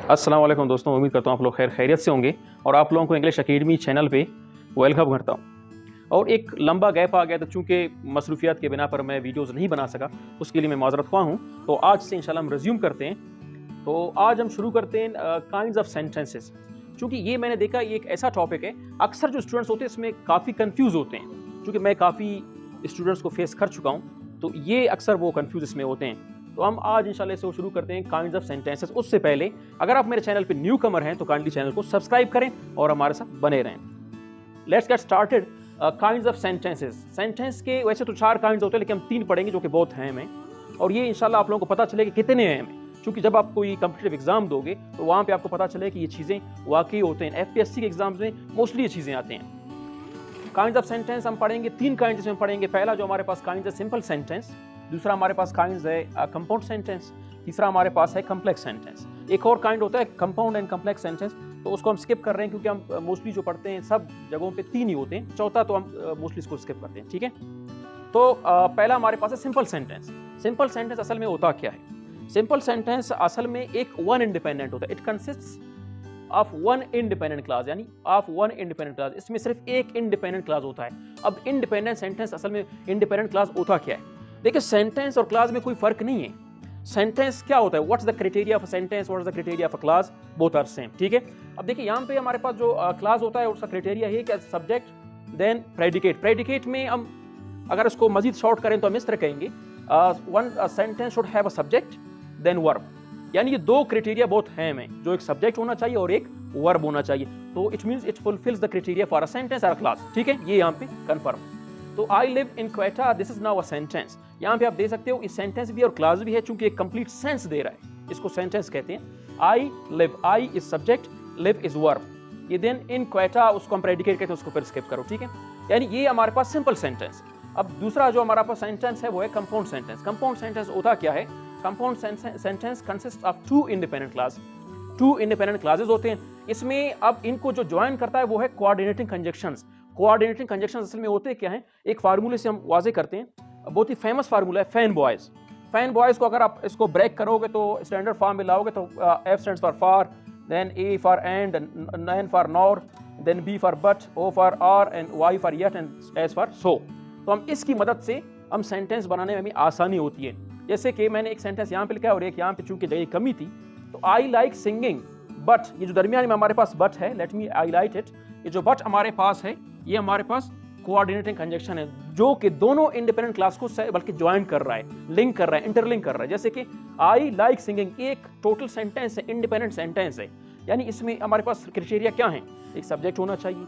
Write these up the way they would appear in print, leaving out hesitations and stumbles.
अस्सलाम वालेकुम दोस्तों, उम्मीद करता हूँ आप लोग खैरियत से होंगे और आप लोगों को इंग्लिश अकेडमी चैनल पे वेलकम करता हूँ। और एक लंबा गैप आ गया तो चूँकि मसरूफियात के बिना पर मैं वीडियोज़ नहीं बना सका, उसके लिए मैं माज़रत ख्वाह हूँ। तो आज से इंशाल्लाह हम रिज्यूम करते हैं। तो आज हम शुरू करते हैं काइंड्स ऑफ सेंटेंसेस। चूँकि ये मैंने देखा ये एक ऐसा टॉपिक है, अक्सर जो स्टूडेंट्स होते हैं इसमें काफ़ी कन्फ्यूज़ होते हैं। चूँकि मैं काफ़ी स्टूडेंट्स को फेस कर चुका हूँ, तो ये अक्सर वो कन्फ्यूज़ इसमें होते हैं। तो हम आज इंशाल्लाह से शुरू करते हैं काइंड्स ऑफ सेंटेंसेस। उससे पहले अगर आप मेरे चैनल पे न्यू कमर हैं तो काइंडली चैनल को सब्सक्राइब करें और हमारे साथ बने रहें। Let's get started. Kinds of sentences. Sentence के वैसे तो 4 काइंड्स होते हैं, लेकिन हम 3 पढ़ेंगे जो कि बहुत अहम हैं। और ये इंशाल्लाह आप लोगों को पता चलेगा कितने अहम हैं, क्योंकि जब आप कोई कॉम्पिटिटिव एग्जाम दोगे तो वहाँ पे आपको पता चले कि ये चीज़ें वाकई होते हैं। FPSC के एग्जाम्स में मोस्टली ये चीज़ें आती हैं। काइंड्स ऑफ सेंटेंस हम पढ़ेंगे, 3 काइंड्स में पढ़ेंगे। पहला जो हमारे पास काइंड्स है सिंपल सेंटेंस, दूसरा हमारे पास काइंड्स है कंपाउंड सेंटेंस, तीसरा हमारे पास है कम्प्लेक्स सेंटेंस। एक और काइंड होता है कंपाउंड एंड कम्प्लेक्स सेंटेंस, तो उसको हम स्किप कर रहे हैं क्योंकि हम मोस्टली जो पढ़ते हैं सब जगहों पे 3 ही होते हैं, चौथा तो हम मोस्टली इसको स्किप करते हैं। ठीक है, तो पहला हमारे पास है सिंपल सेंटेंस। सिंपल सेंटेंस असल में होता क्या है? सिंपल सेंटेंस असल में एक वन इंडिपेंडेंट होता है। It consists of one independent class, यानी ऑफ वन इंडिपेंडेंट क्लास। इसमें सिर्फ एक इंडिपेंडेंट क्लास होता है। अब इंडिपेंडेंट सेंटेंस असल में इंडिपेंडेंट क्लास होता क्या है? देखिए, सेंटेंस और क्लास में कोई फर्क नहीं है। सेंटेंस क्या होता है? What's the criteria of a sentence, what's the criteria of a clause, both are same. ठीक है, अब देखिए यहाँ पे हमारे पास जो क्लास होता है उसका क्राइटेरिया है कि सब्जेक्ट देन प्रेडिकेट। प्रेडिकेट में हम अगर इसको मजीद शॉर्ट करें तो हम इस तरह कहेंगे one sentence should have a subject then verb. यानी ये 2 क्राइटेरिया बहुत अहम है, जो एक सब्जेक्ट होना चाहिए और एक वर्ब होना चाहिए। तो it means it fulfils the criteria for a sentence और अ क्लास। ठीक है, ये यहाँ पे कंफर्म। तो I live in Quetta, this is now a sentence. यहाँ पे आप देख सकते हो इस सेंटेंस भी और क्लास भी है, चूंकि एक कंप्लीट सेंस दे रहा है, इसको सेंटेंस कहते हैं। I live, I is subject, live is verb. ये देन इन क्वेटा उसको हम प्रेडिकेट कहते हैं, उसको फिर स्किप करो। ठीक है, यानी ये हमारे पास सिंपल सेंटेंस। अब दूसरा जो हमारा पास सेंटेंस है वो है कंपाउंड सेंटेंस। कंपाउंड सेंटेंस होता क्या है? Compound sentence consist of 2 independent class. 2 independent classes होते हैं। इसमें अब इनको जो ज्वाइन करता है वो है कोऑर्डिनेटिंग कंजक्शंस। कोऑर्डिनेटिंग कंजक्शंस असल में होते क्या हैं? एक फार्मूले से हम वाजे करते हैं, बहुत ही फेमस फार्मूला है फैन बॉयज। फैन बॉयज को अगर आप इसको ब्रेक करोगे तो स्टैंडर्ड फॉर्म में लाओगे तो F stands for, then A for and, N for nor, then B for but, O for or, and Y for yet, and S for so. तो हम इसकी मदद से हम सेंटेंस बनाने में हमें आसानी होती है। जैसे कि मैंने एक सेंटेंस यहाँ पे लिखा है और एक यहाँ पे चूंकि जगह कमी थी, तो आई लाइक सिंगिंग बट, ये जो दरमियान में हमारे पास बट है, लेट मी हाईलाइट इट। ये जो बट हमारे पास है ये हमारे पास कोऑर्डिनेटिंग कंजक्शन है, जो कि दोनों इंडिपेंडेंट क्लास को बल्कि ज्वाइन कर रहा है, लिंक कर रहा है, इंटरलिंक कर रहा है। जैसे कि आई लाइक सिंगिंग एक टोटल सेंटेंस है, इंडिपेंडेंट सेंटेंस है। यानी इसमें हमारे पास क्राइटेरिया क्या है? एक सब्जेक्ट होना चाहिए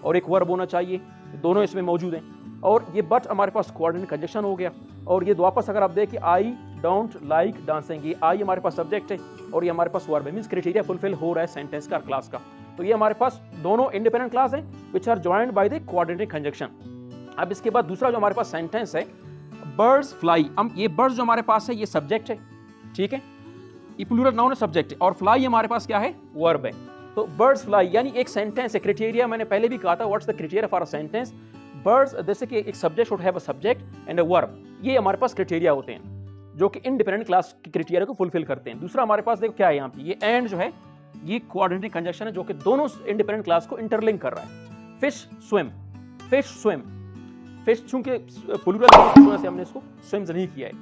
और एक वर्ब होना चाहिए, दोनों इसमें मौजूद हैं। और ये बट हमारे पास कोऑर्डिनेट कंजक्शन हो गया। और ये वापस अगर आप देखिए आई डोंट लाइक डांसिंग, ये आई हमारे पास सब्जेक्ट है और ये हमारे पास वर्ब है। मींस क्राइटेरिया फुलफिल हो रहा है सेंटेंस का, क्लास का। तो ये हमारे पास दोनों इंडिपेंडेंट क्लास हैं which are joined by the coordinating conjunction. अब इसके बाद दूसरा जो हमारे पास सेंटेंस है बर्ड्स फ्लाई। हम ये बर्ड्स जो हमारे पास है ये सब्जेक्ट है, ठीक है, ये प्लूरल नाउन है, सब्जेक्ट है, और फ्लाई हमारे पास क्या है? वर्ब है। तो बर्ड्स फ्लाई यानी एक सेंटेंस है। क्राइटेरिया मैंने पहले भी कहा था, what's the criteria for a sentence? Birds, जैसे कि एक subject should have a subject and a verb. ये हमारे पास क्राइटेरिया होते हैं जो कि इंडिपेंडेंट क्लास के क्राइटेरिया को फुलफिल करते हैं। दूसरा हमारे पास देखो क्या है यहाँ पे, ये एंड जो है ये कोऑर्डिनेटिंग कंजक्शन है जो कि दोनों इंडिपेंडेंट क्लास को इंटरलिंक कर रहा है। Fish swim, fish swim, fish चूंकि प्लूरल से हमने इसको स्विम्स नहीं किया है,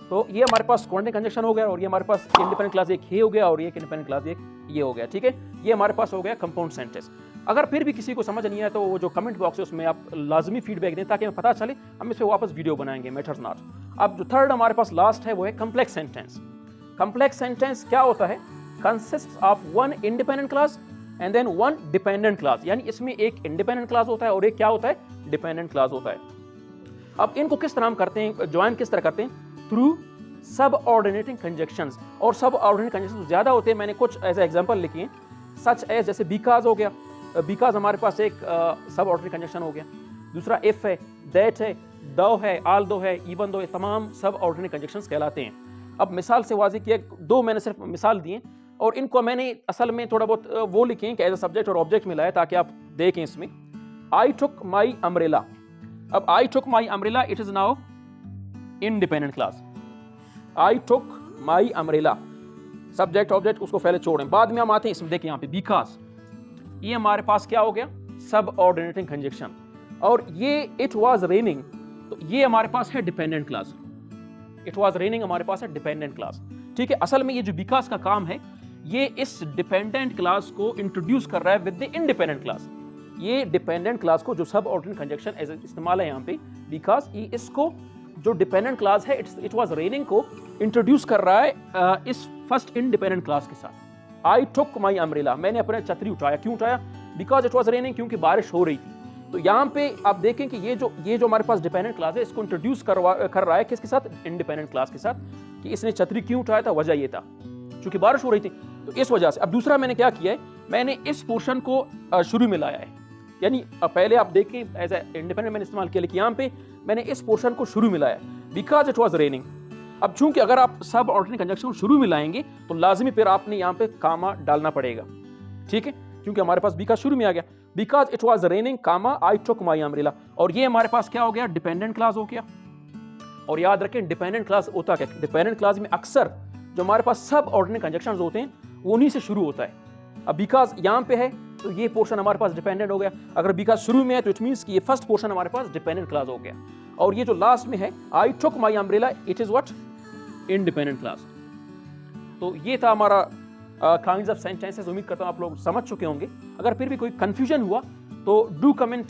तो ये हमारे पास कोऑर्डिनेटिंग कंजक्शन हो गया। और ये हमारे पास इंडिपेंडेंट क्लास एक ये हो गया और ये इंडिपेंडेंट क्लास एक ये हो गया। ठीक है, ये हमारे पास हो गया कंपाउंड सेंटेंस। अगर फिर भी किसी को समझ नहीं आया तो वो जो कमेंट बॉक्स है उसमें आप लाजमी फीडबैक दें ताकि हमें पता चले, हम इस पर वापस वीडियो बनाएंगे, मैटर्स नॉट। अब जो थर्ड हमारे पास लास्ट है वो है कम्प्लेक्स सेंटेंस। कम्प्लेक्स सेंटेंस क्या होता है? Consist of one independent clause and then one dependent clause. यानी इसमें एक इंडिपेंडेंट क्लास होता है और एक क्या होता है? डिपेंडेंट क्लास होता है। अब इनको किस तरह हम करते हैं, ज्वाइन किस तरह करते हैं? थ्रू सब ऑर्डिनेटिंग कंजक्शंस। और सब ऑर्डिनेटिंग कंजक्शंस ज्यादा होते हैं, मैंने कुछ ऐसे एग्जांपल लिखे हैं, सच एज, जैसे बिकॉज हो गया, बिकॉज हमारे पास एक सब ऑर्डिनेटिंग कंजक्शन हो गया। दूसरा इफ है, दैट है, दो है, ऑल दो है, इवन दो, ये तमाम सब ऑर्डिनेटिंग कंजक्शंस कहलाते हैं। अब मिसाल से वाज़ेह किया, 2 मैंने सिर्फ मिसाल दिए और इनको मैंने असल में थोड़ा बहुत वो लिखे कि एज अ सब्जेक्ट और ऑब्जेक्ट मिला है ताकि आप देखें इसमें। I took my umbrella. अब I took my umbrella, it is now independent clause. I took my umbrella. Subject object उसको पहले छोड़ें, बाद में हम आते हैं इसमें। देखिए यहाँ पे बिकॉज, ये हमारे पास क्या हो गया, सब ऑर्डिनेटिंग कंजक्शन। और ये इट वाज रेनिंग, तो ये हमारे पास है dependent class. It was raining हमारे पास है डिपेंडेंट क्लास, ठीक है। असल में ये जो बिकॉज का काम है, ये इस डिपेंडेंट क्लास को इंट्रोड्यूस कर रहा है विद द इंडिपेंडेंट क्लास। ये डिपेंडेंट क्लास को जो सब ऑर्डिनेट कंजक्शन इस्तेमाल है यहाँ पे बिकॉज, ये इसको जो डिपेंडेंट क्लास है इट वाज रेनिंग को इंट्रोड्यूस कर रहा है इस फर्स्ट इंडिपेंडेंट क्लास के साथ। आई टुक माई अम्ब्रेला, मैंने अपना छतरी उठाया। क्यों उठाया? बिकॉज इट वाज रेनिंग, क्योंकि बारिश हो रही थी। तो यहाँ पे आप देखें कि ये जो हमारे पास डिपेंडेंट क्लास है, इसको इंट्रोड्यूस कर रहा है किसके साथ, इंडिपेंडेंट क्लास के साथ, कि इसने छतरी क्यों उठाया था, वजह ये था क्योंकि बारिश हो रही थी, तो इस वजह से। अब दूसरा मैंने क्या किया है, मैंने इस पोर्शन को शुरू में लाया है, यानी पहले आप देखें एज ए इंडिपेंडेंट मैंने इस्तेमाल किया, लेकिन यहाँ पे मैंने इस पोर्शन को शुरू में लाया बिकॉज इट वाज रेनिंग। अब चूंकि अगर आप सब ऑर्डिनेट कंजक्शन शुरू में लाएंगे तो लाजमी फिर आपने यहाँ पे कामा डालना पड़ेगा, ठीक है, क्योंकि हमारे पास बिकॉज शुरू में आ गया। Because it was raining comma I took my umbrella, और ये हमारे पास क्या हो गया, डिपेंडेंट क्लास हो गया। और याद रखें डिपेंडेंट क्लास होता क्या, डिपेंडेंट क्लास में अक्सर जो हमारे पास सब ऑर्डिनेट कंजक्शंस होते हैं वो उन्हीं से शुरू होता है। अब बिकॉज यहाँ पे है तो ये पोर्शन हमारे पास डिपेंडेंट हो गया, अगर बिकॉज शुरू में है तो इट मींस कि ये फर्स्ट पोर्शन हमारे पास डिपेंडेंट क्लास हो गया। और ये जो लास्ट में है I took my umbrella, it is what, independent clause. तो ये था हमारा काइंड्स ऑफ सेंटेंसेस। उम्मीद करता हूँ आप लोग समझ चुके होंगे। अगर फिर भी कोई कंफ्यूजन हुआ तो डू कमेंट,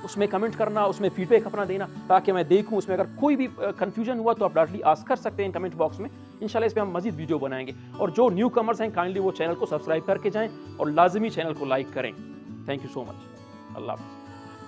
उसमें कमेंट करना, उसमें फीडबैक अपना देना, ताकि मैं देखूं उसमें अगर कोई भी कंफ्यूजन हुआ तो आप डायरेक्टली आस्क कर सकते हैं कमेंट बॉक्स में। इंशाल्लाह इस पे हम मजीद वीडियो बनाएंगे। और जो न्यू कमर्स हैं काइंडली वो चैनल को सब्सक्राइब करके जाएं और लाजमी चैनल को लाइक करें। Thank you so much. अल्लाह हाफ़िज़।